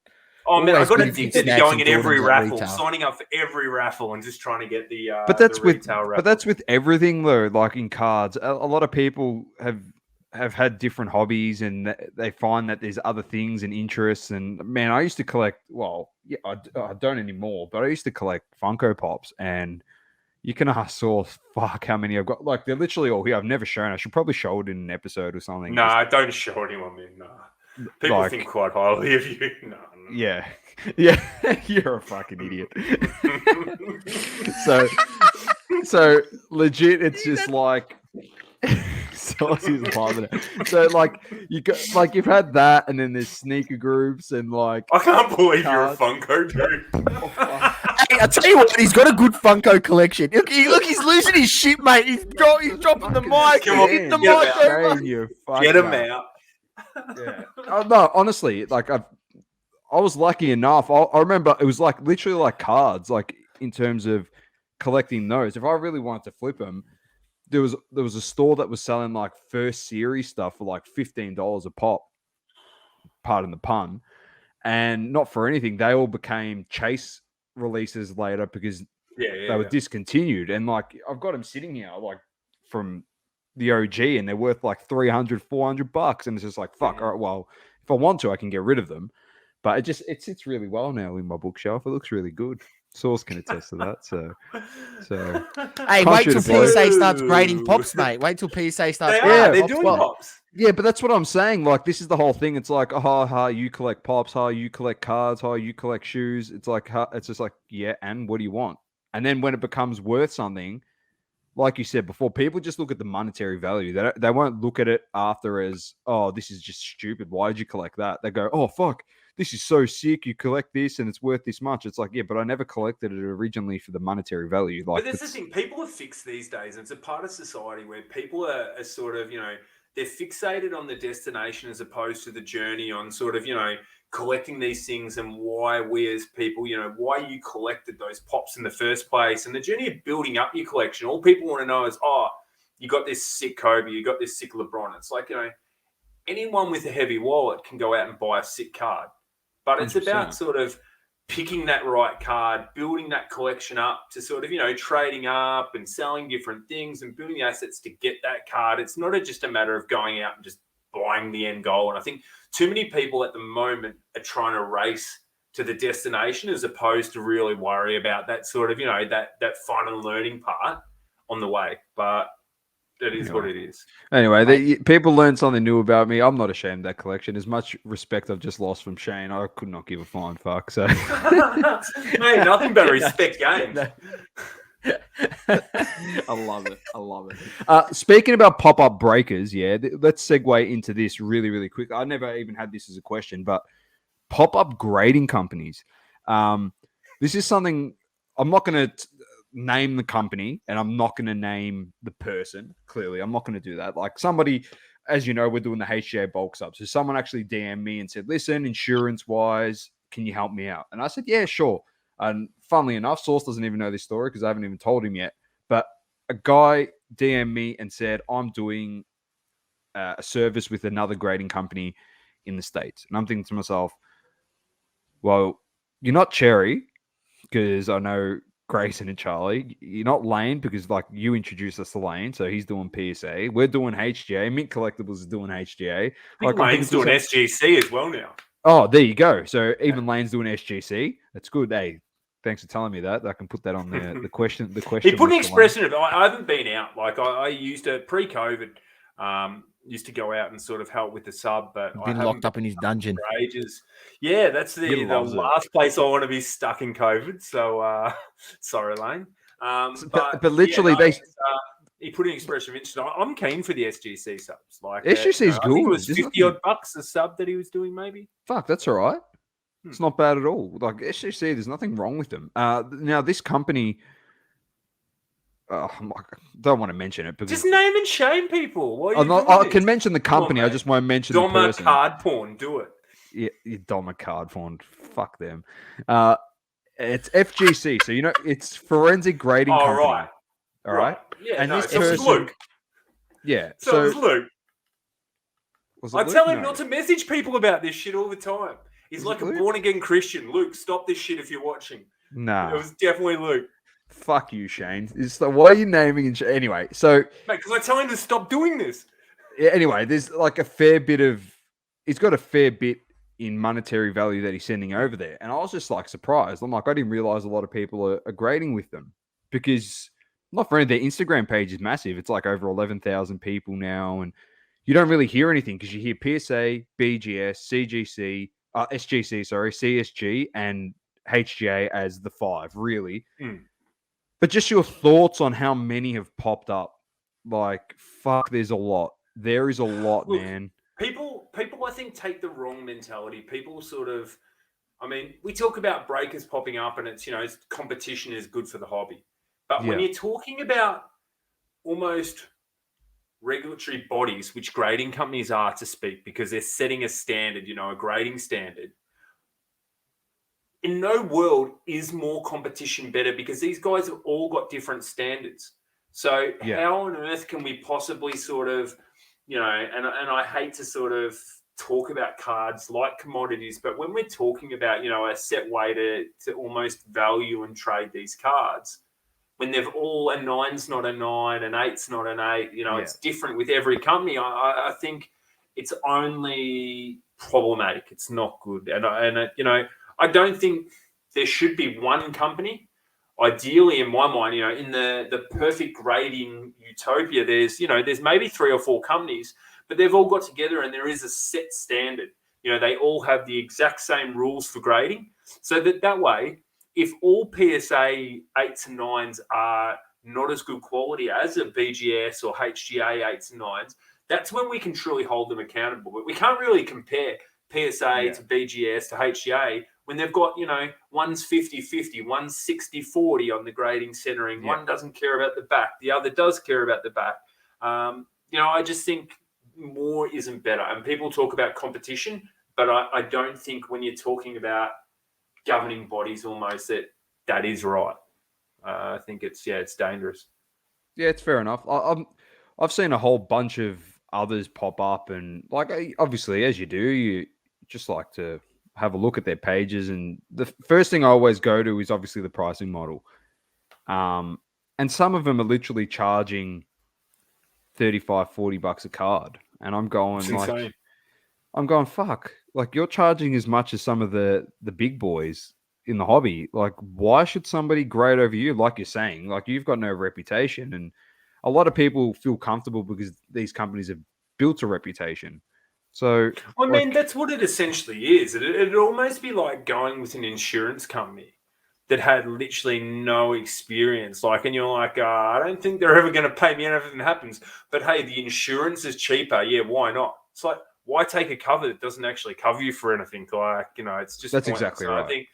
Oh man, I Always got good if you addicted to snag going some in every Jordans at raffle, retail. signing up for every raffle, and just trying to get the But that's the with retail raffle. but that's with everything though. Like in cards, a lot of people have had different hobbies, and they find that there's other things and interests. And man, I used to collect. Well, yeah, I don't anymore, but I used to collect Funko Pops, and you can ask Source, fuck how many I've got. Like they're literally all here. I've never shown. I should probably show it in an episode or something. Nah, don't show anyone, man. Nah. People think quite highly of you. No. Yeah. Yeah. You're a fucking idiot. so legit, it's just like Sauce is loving it. So like you got like you've had that, and then there's sneaker groups and like I can't believe cards. you're a Funko dude. Hey, I tell you what, he's got a good Funko collection. Look, he's losing his shit, mate. He's dropping the mic. Come on, Hitting the get mic. him over. Shane, you Get him fucker. out. Yeah. Oh, no, honestly, like I was lucky enough. I remember it was like literally like cards, like in terms of collecting those. If I really wanted to flip them, there was a store that was selling like first series stuff for like $15 a pop. Pardon the pun. And not for anything, they all became Chase releases later because they were discontinued. And like I've got them sitting here like from the OG, and they're worth like $300-$400, and it's just like fuck. All right, well, if I want to, I can get rid of them, but it sits really well now in my bookshelf. It looks really good. Source can attest to that. So Hey, wait till Country to PSA starts grading pops, mate. Wait till PSA starts. They're pops. doing Well, pops. yeah, but that's what I'm saying. Like this is the whole thing. It's like, you collect pops, you collect cards, you collect shoes. It's like, it's just like, yeah, and what do you want? And then when it becomes worth something, like you said before, people just look at the monetary value. They won't look at it after as, oh, this is just stupid. Why did you collect that? They go, oh, fuck, this is so sick. You collect this and it's worth this much. It's like, yeah, but I never collected it originally for the monetary value. Like, But that's the thing. People are fixed these days. And it's a part of society where people are sort of, they're fixated on the destination as opposed to the journey on sort of, collecting these things and why we as people, why you collected those pops in the first place and the journey of building up your collection. All people want to know is, oh, you got this sick Kobe, you got this sick LeBron. It's like, anyone with a heavy wallet can go out and buy a sick card. But it's 100%. about sort of picking that right card, building that collection up to sort of, trading up and selling different things and building assets to get that card. It's not just a matter of going out and just buying the end goal. And I think too many people at the moment are trying to race to the destination as opposed to really worry about that sort of, that fun and learning part on the way. But that is what it is. Anyway, people learned something new about me. I'm not ashamed of that collection. As much respect I've just lost from Shane, I could not give a flying fuck. So, Mate, nothing but respect games. I love it. Speaking about pop-up breakers, let's segue into this really, really quick. I never even had this as a question, but pop-up grading companies. This is something I'm not going to name the company, and I'm not going to name the person. Clearly, I'm not going to do that. Like somebody, as you know, we're doing the HGA bulk sub. So someone actually DM'd me and said, "Listen, insurance-wise, can you help me out?" And I said, "Yeah, sure." And funnily enough, Source doesn't even know this story because I haven't even told him yet. But a guy DM'd me and said, I'm doing a service with another grading company in the States. And I'm thinking to myself, well, you're not Cherry because I know Grayson and Charlie. You're not Lane because like you introduced us to Lane. So he's doing PSA. We're doing HGA. Mint Collectibles is doing HGA. I think Lane's doing SGC as well now. Oh, there you go. So even Lane's doing SGC. That's good. Hey, thanks for telling me that. I can put that on the question. The question. He put an expression of, I haven't been out. Like I used to pre-COVID, used to go out and sort of help with the sub, but Been locked up in his dungeon for ages. Yeah, that's the last place I want to be stuck in COVID. So sorry, Lane. But literally, he put an expression of interest. I'm keen for the SGC subs. Like SGC is good. I think it was $50 a sub that he was doing, maybe. Fuck, that's all right. It's not bad at all. Like SGC, there's nothing wrong with them. Now this company, don't want to mention it because Just name and shame people. Why are you I doing can this? mention the Come on, company. I mate. just won't mention the Doma person. card porn. Do it. Yeah, Doma card font. Fuck them. It's FGC, so it's forensic grading All company. right. All right. Yeah. And no, this so it was person- Luke. Yeah. So it was Luke. was it I Luke? tell him No. not to message people about this shit all the time. He's Was like it a Luke? born again Christian. Luke, stop this shit if you're watching. Nah. It was definitely Luke. Fuck you, Shane. It's like, why are you naming and anyway? So Mate, because I tell him to stop doing this. anyway, there's like a fair bit of. He's got a fair bit in monetary value that he's sending over there, and I was just like surprised. I'm like, I didn't realize a lot of people are grading with them because not for anything, their Instagram page is massive. It's like over 11,000 people now, and you don't really hear anything because you hear PSA, BGS, CGC, SGC, sorry, CSG, and HGA as the 5, really. Mm. But just your thoughts on how many have popped up. Like, fuck, there's a lot. There is a lot, Look, man. People, I think, take the wrong mentality. People sort of, I mean, we talk about breakers popping up and it's, competition is good for the hobby. But when Yeah. you're talking about almost regulatory bodies, which grading companies are to speak, because they're setting a standard, a grading standard, in no world is more competition better because these guys have all got different standards. So Yeah. how on earth can we possibly sort of, and I hate to sort of talk about cards like commodities, but when we're talking about, a set way to almost value and trade these cards, when they've all, a 9's not a 9, an 8's not an 8, it's different with every company. I think it's only problematic. It's not good. And I don't think there should be one company. Ideally, in my mind, in the perfect grading utopia, there's maybe 3 or 4 companies, but they've all got together and there is a set standard. They all have the exact same rules for grading. So that way, if all PSA 8s and 9s are not as good quality as a BGS or HGA 8s and 9s, that's when we can truly hold them accountable. But we can't really compare PSA to BGS to HGA when they've got, one's 50-50, one's 60-40 on the grading centering. One doesn't care about the back. The other does care about the back. I just think more isn't better. And people talk about competition, but I don't think when you're talking about governing bodies almost that is right. I think it's dangerous. Yeah, it's fair enough. I've seen a whole bunch of others pop up, and like obviously, as you do, you just like to have a look at their pages. And the first thing I always go to is obviously the pricing model. And some of them are literally charging $35-$40 a card, and I'm going It's like, insane. I'm going fuck. Like you're charging as much as some of the big boys in the hobby. Like, why should somebody grade over you? Like you're saying, like you've got no reputation, and a lot of people feel comfortable because these companies have built a reputation. So, I mean, that's what it essentially is. It'd almost be like going with an insurance company that had literally no experience. And you're like, I don't think they're ever going to pay me and everything happens. But hey, the insurance is cheaper. Yeah, why not? It's like, why take a cover that doesn't actually cover you for anything? It's just that's pointless. exactly right. I think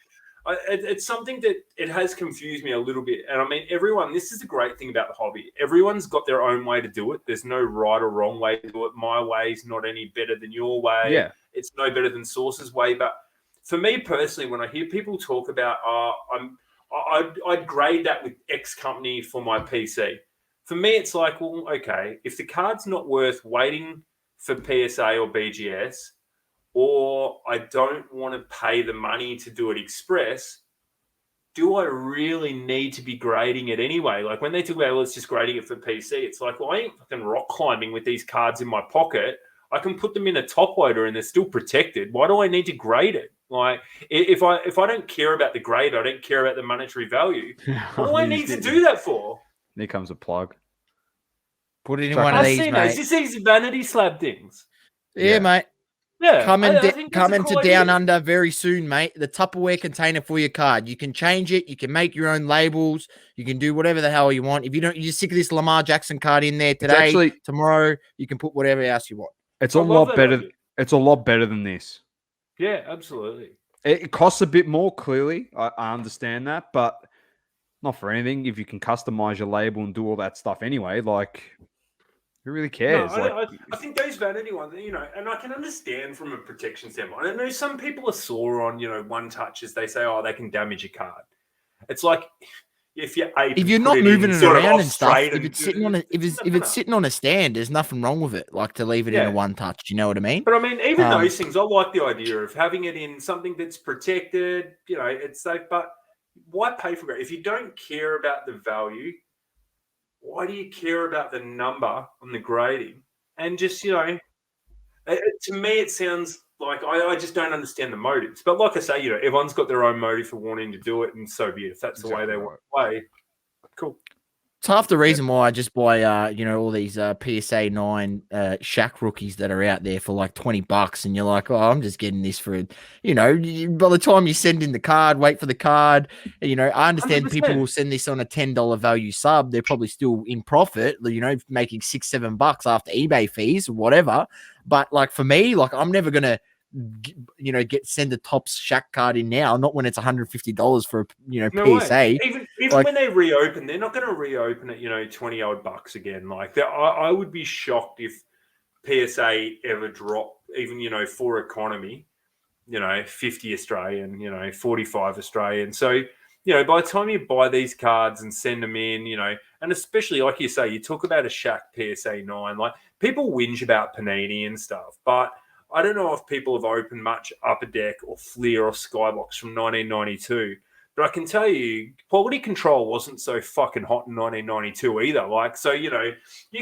it's something that it has confused me a little bit. And I mean, this is the great thing about the hobby. Everyone's got their own way to do it. There's no right or wrong way to do it. My way is not any better than your way. Yeah. It's no better than Source's way. But for me personally, when I hear people talk about, I'd grade that with X company for my PC. For me, it's like, well, okay, if the card's not worth waiting for PSA or BGS, or I don't want to pay the money to do it express, do I really need to be grading it anyway? Like when they talk about, let's just grading it for PC, it's like, well, I ain't fucking rock climbing with these cards in my pocket. I can put them in a top loader and they're still protected. Why do I need to grade it? Like if I don't care about the grade, I don't care about the monetary value. What do I need to do that for? Here comes a plug. Put it in Chuck one of I've these, seen those. mate. It's these vanity slab things. Yeah, mate. Yeah, Coming I think that's a to cool Down idea. Under very soon, mate. The Tupperware container for your card. You can change it. You can make your own labels. You can do whatever the hell you want. If you don't, you stick this Lamar Jackson card in there today. actually- tomorrow, you can put whatever else you want. It's I a love lot that better. idea. It's a lot better than this. Yeah, absolutely. It costs a bit more, clearly. I understand that, but not for anything. If you can customize your label and do all that stuff anyway, like, who really No, cares? I think those vanity ones, and I can understand from a protection standpoint. I know some people are sore on, one touches. They say, oh, they can damage a card. It's like if you're not moving it around and stuff, if and it's sitting on it's sitting on a stand, there's nothing wrong with it. Like to leave it in a one touch. You know what I mean? But I mean, even those things, I like the idea of having it in something that's protected. It's safe. But why pay for it if you don't care about the value? Why do you care about the number on the grading? And just, to me, it sounds like I just don't understand the motives. But like I say, everyone's got their own motive for wanting to do it, and so be it. If that's the way they want to play, cool. It's half the reason why I just buy, all these PSA 9 Shaq rookies that are out there for like $20, and you're like, oh, I'm just getting this for, by the time you send in the card, wait for the card. I understand 100%. People will send this on a $10 value sub. They're probably still in profit, making $6-7 after eBay fees or whatever. But like for me, like I'm never gonna send a Topps Shaq card in now, not when it's $150 for PSA. Way. Even like, when they reopen, they're not going to reopen it, $20 again. Like I would be shocked if PSA ever dropped, even for economy, 50 Australian, 45 Australian. So by the time you buy these cards and send them in, and especially like you say, you talk about a Shaq PSA 9, like people whinge about Panini and stuff, but I don't know if people have opened much Upper Deck or Fleer or Skybox from 1992, but I can tell you quality control wasn't so fucking hot in 1992 either. Like, so, you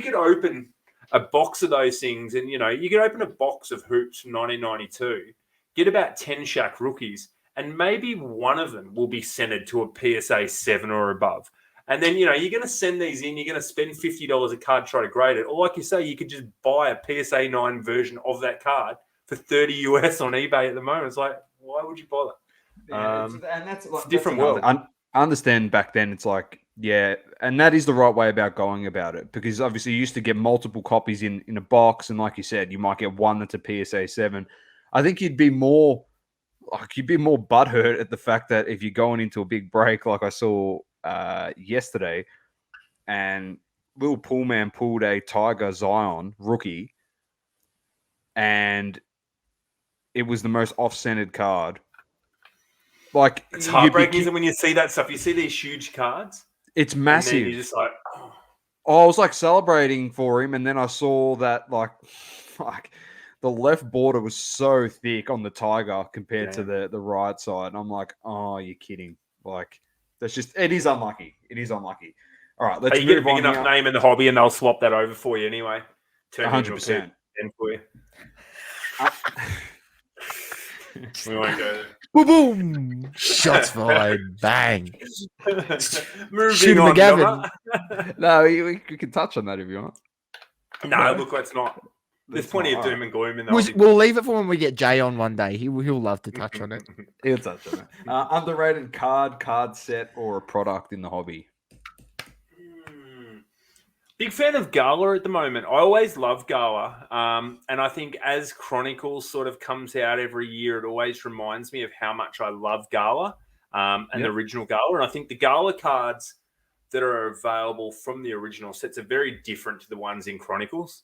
could open a box of those things and, you could open a box of hoops from 1992, get about 10 Shaq rookies, and maybe one of them will be centered to a PSA 7 or above. And then, you're going to send these in, you're going to spend $50 a card to try to grade it. Or like you say, you could just buy a PSA 9 version of that card for $30 US on eBay at the moment. It's like, why would you bother? And that's like, it's a different world. I understand back then it's like, yeah, and that is the right way about going about it, because obviously you used to get multiple copies in a box, and like you said, you might get one that's a PSA 7. I think you'd be more butthurt at the fact that if you're going into a big break like I saw yesterday, and Lil Poolman pulled a Tiger Zion rookie, and it was the most off-centered card. Like, it's heartbreaking, isn't it, when you see that stuff? You see these huge cards. It's massive. And you're just like, I was like celebrating for him, and then I saw that like the left border was so thick on the Tiger compared to the right side, and I'm like, oh, you're kidding. Like, it is unlucky. It is unlucky. All right, let's move on. You get a big enough name in the hobby, and they'll swap that over for you anyway. 100%. For you. We won't go there. Boom, boom. Shots fired. Bang. Moving on, Gavin. No, we can touch on that if you want. No, look, let's not. There's plenty of doom and gloom in that. We'll leave it for when we get Jay on one day. He'll love to touch on it. He'll touch on it. Underrated card set, or a product in the hobby? Big fan of Gala at the moment. I always love Gala. And I think as Chronicles sort of comes out every year, it always reminds me of how much I love Gala and the original Gala. And I think the Gala cards that are available from the original sets are very different to the ones in Chronicles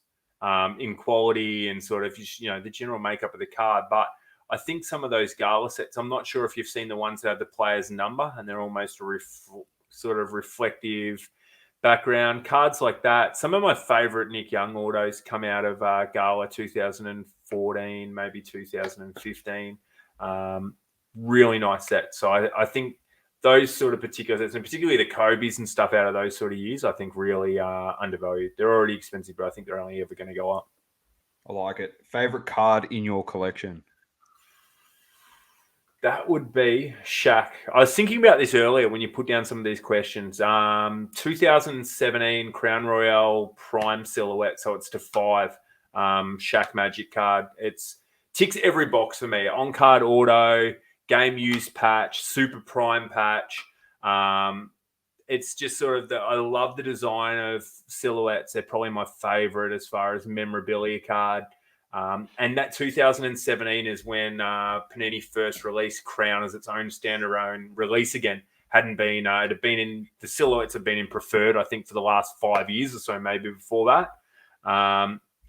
in quality and sort of, the general makeup of the card. But I think some of those Gala sets, I'm not sure if you've seen the ones that have the player's number and they're almost sort of reflective background cards like that. Some of my favorite Nick Young autos come out of Gala 2014, maybe 2015. Really nice set. So I think those sort of particular sets, and particularly the Kobe's and stuff out of those sort of years, I think really are undervalued. They're already expensive, but I think they're only ever going to go up. I like it. Favorite card in your collection? That would be Shaq. I was thinking about this earlier when you put down some of these questions. 2017 Crown Royale Prime Silhouette, so it's to 5. Shaq Magic card. It's ticks every box for me. On-card auto, game use patch, super prime patch. It's just sort of I love the design of silhouettes. They're probably my favorite as far as memorabilia card. And that 2017 is when Panini first released Crown as its own standalone release again. hadn't been. It had been in the silhouettes have been in preferred, I think, for the last 5 years or so, maybe before that.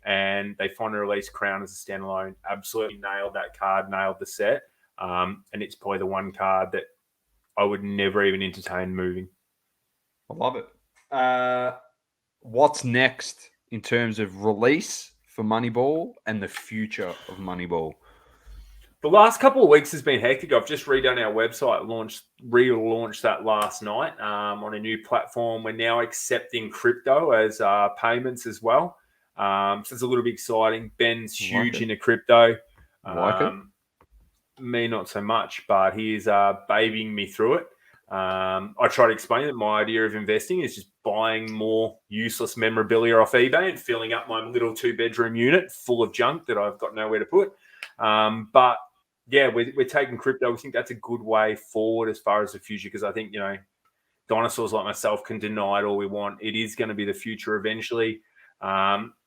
And they finally released Crown as a standalone. Absolutely nailed that card, nailed the set. And it's probably the one card that I would never even entertain moving. I love it. What's next in terms of release for Moneyball and the future of Moneyball? The last couple of weeks has been hectic. I've just redone our website, relaunched that last night on a new platform. We're now accepting crypto as payments as well. So it's a little bit exciting. Ben's huge into crypto. Me, not so much, but he is babying me through it. I try to explain that my idea of investing is just buying more useless memorabilia off eBay and filling up my little 2-bedroom unit full of junk that I've got nowhere to put. But yeah, we're taking crypto. We think that's a good way forward as far as the future, because I think, dinosaurs like myself can deny it all we want. It is going to be the future eventually.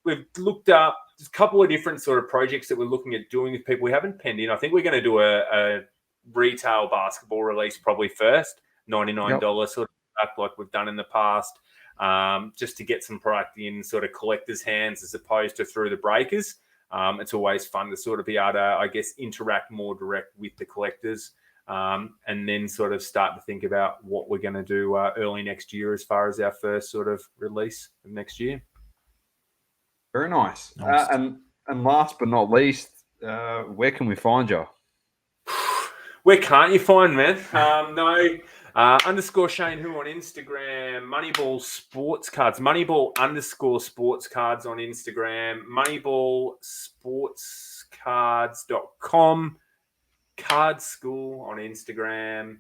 We've looked up a couple of different sort of projects that we're looking at doing with people. We haven't penned in. I think we're going to do a retail basketball release probably first, $99 sort of app like we've done in the past, just to get some product in sort of collectors' hands as opposed to through the breakers. It's always fun to sort of be able to, I guess, interact more direct with the collectors, and then sort of start to think about what we're going to do early next year as far as our first sort of release of next year. Very nice. And last but not least, where can we find you? Where can't you find, man? _ Shane Who on Instagram, Moneyball Sports Cards, Moneyball _ Sports Cards on Instagram, moneyballsportscards.com, Card School on Instagram.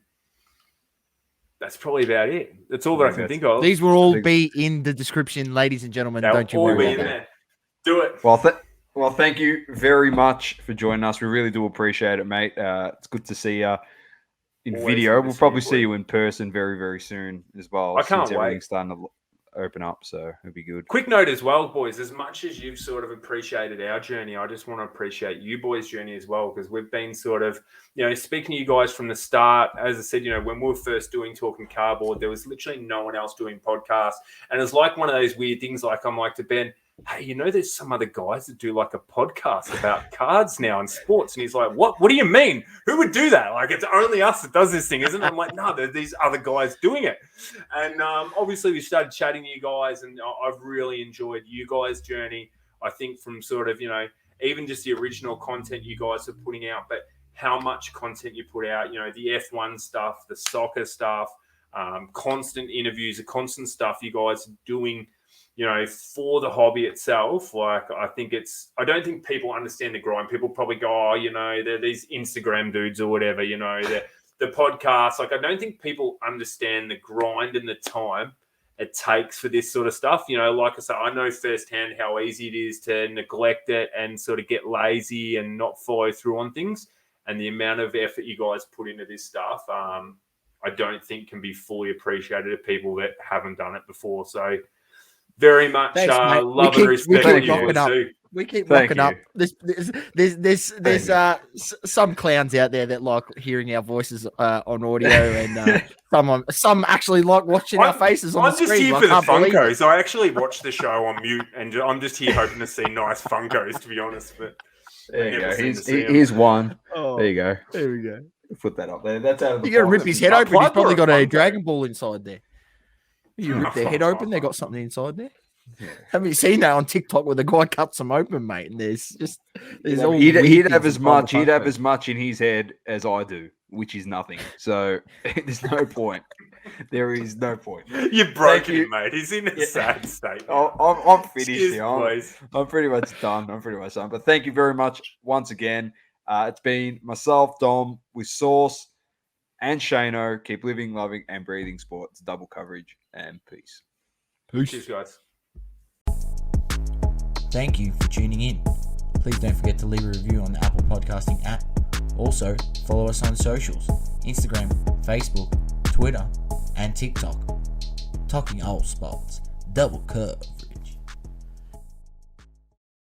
That's probably about it. That's all that I can think of. These will all be in the description, ladies and gentlemen. Don't you worry about that. Do it. Well, thank you very much for joining us. We really do appreciate it, mate. It's good to see you in video. We'll probably see you in person very, very soon as well. I can't wait. Everything's starting to open up, so it'll be good. Quick note as well, boys. As much as you've sort of appreciated our journey, I just want to appreciate you boys' journey as well, because we've been sort of, speaking to you guys from the start. As I said, when we were first doing Talking Cardboard, there was literally no one else doing podcasts. And it's like one of those weird things, like I'm like to Ben, hey, there's some other guys that do like a podcast about cards now and sports. And he's like, what do you mean? Who would do that? Like, it's only us that does this thing, isn't it? I'm like, no, there's these other guys doing it. And obviously we started chatting to you guys, and I've really enjoyed you guys' journey. I think from sort of, even just the original content you guys are putting out, but how much content you put out, the F1 stuff, the soccer stuff, constant interviews, the constant stuff you guys are doing, for the hobby itself. Like, I don't think people understand the grind. People probably go, they're these Instagram dudes or whatever, the podcast. Like, I don't think people understand the grind and the time it takes for this sort of stuff. Like I said, I know firsthand how easy it is to neglect it and sort of get lazy and not follow through on things. And the amount of effort you guys put into this stuff, I don't think can be fully appreciated to people that haven't done it before. So, very much love and respect what you do. We keep rocking up. There's some clowns out there that like hearing our voices on audio, and some actually like watching our faces on the screen. I'm just here for the Funkos. I actually watch the show on mute, and I'm just here hoping to see nice Funkos, to be honest. But there you go. Here's one. Oh, there you go. There we go. Put that up there. That's out of the You got to rip his head open. He's probably got a Funko. Dragon Ball inside there. You rip their head open, they got something inside there. Yeah. Haven't you seen that on TikTok where the guy cuts them open, mate? And there's all he'd have as much in his head as I do, which is nothing. So there's no point. There is no point. You've broken him, mate. He's in a sad state. I'm finished here. I'm pretty much done. But thank you very much once again. It's been myself, Dom, with Sauce and Shano. Keep living, loving, and breathing sports. Double coverage, and peace. Cheers, guys. Thank you for tuning in. Please don't forget to leave a review on the Apple Podcasting app. Also, follow us on socials: Instagram, Facebook, Twitter, and TikTok. Talking all sports. Double curve.